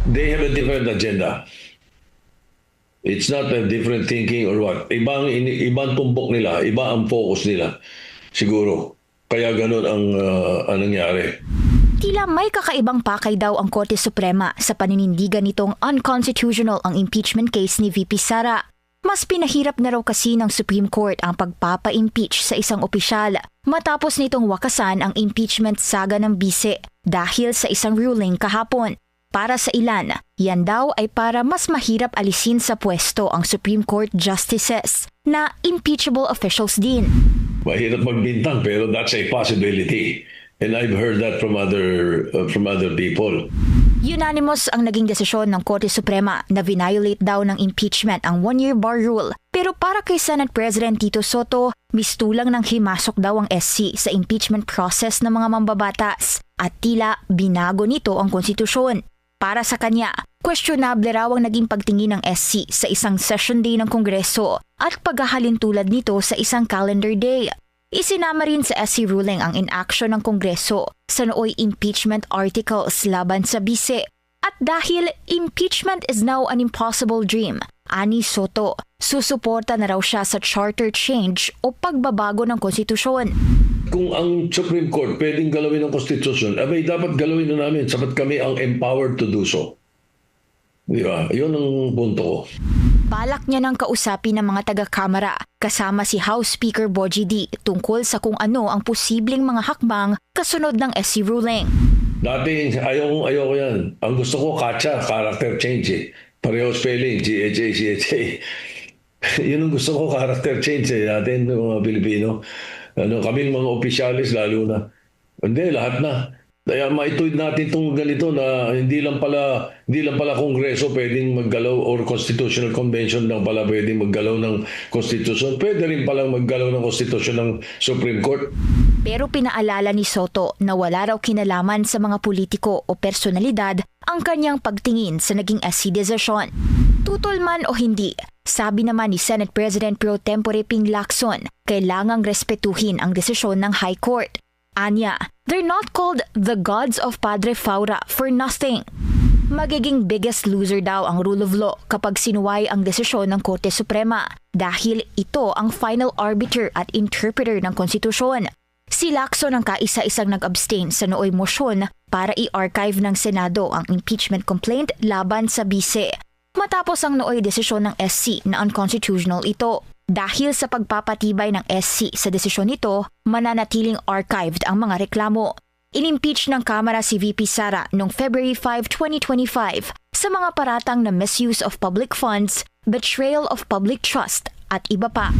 They have a different agenda. It's not a different thinking or what. Ibang tumbok nila, iba ang focus nila. Siguro. Kaya ganun ang nangyari. Tila may kakaibang pakay daw ang Korte Suprema sa paninindigan nitong unconstitutional ang impeachment case ni VP Sara. Mas pinahirap na raw kasi ng Supreme Court ang pagpapa-impeach sa isang opisyal matapos nitong wakasan ang impeachment saga ng bise dahil sa isang ruling kahapon. Para sa ilan, yan daw ay para mas mahirap alisin sa pwesto ang Supreme Court justices na impeachable officials din. Mahirap magbintang pero that's a possibility. And I've heard that from other people. Unanimous ang naging desisyon ng Korte Suprema na violate daw ng impeachment ang one-year bar rule. Pero para kay Senate President Tito Soto, mistulang ng himasok daw ang SC sa impeachment process ng mga mambabatas at tila binago nito ang konstitusyon. Para sa kanya, questionable raw ang naging pagtingin ng SC sa isang session day ng Kongreso at paghahalin tulad nito sa isang calendar day. Isinama rin sa SC ruling ang inaction ng Kongreso sa nooy impeachment articles laban sa bise. At dahil impeachment is now an impossible dream, ani Soto, susuporta na raw siya sa charter change o pagbabago ng konstitusyon. Kung ang Supreme Court pwedeng galawin ng konstitusyon, abay dapat galawin na namin sapat kami ang empowered to do so. Di ba? Yun ang punto ko. Balak niya ng kausapin ng mga taga-kamara kasama si House Speaker Bogie D tungkol sa kung ano ang posibleng mga hakbang kasunod ng SC ruling. Dati ayoko yan. Ang gusto ko character change eh. Pareho spelling, GHA, CHA. Yun ang gusto ko, character change eh. Natin mga Pilipino. Kaming mga opisyalis lalo na. Hindi, lahat na. Kaya maituwid natin itong ganito na hindi lang pala Kongreso pwedeng maggalaw or Constitutional Convention lang pala pwedeng maggalaw ng Constitution. Pwede rin palang maggalaw ng Constitution ng Supreme Court. Pero pinaalala ni Soto na wala raw kinalaman sa mga politiko o personalidad ang kanyang pagtingin sa naging SC decision. Tutol man o hindi, sabi naman ni Senate President Pro Tempore Ping Lacson, kailangang respetuhin ang desisyon ng High Court. Anya, they're not called the gods of Padre Faura for nothing. Magiging biggest loser daw ang rule of law kapag sinuway ang desisyon ng Korte Suprema dahil ito ang final arbiter at interpreter ng konstitusyon. Si Lacson ang kaisa-isang nag-abstain sa nooy motion para i-archive ng Senado ang impeachment complaint laban sa bise. Matapos ang nooy desisyon ng SC na unconstitutional ito. Dahil sa pagpapatibay ng SC sa desisyon nito, mananatiling archived ang mga reklamo. Inimpeach ng Kamara si VP Sara noong February 5, 2025 sa mga paratang na misuse of public funds, betrayal of public trust at iba pa.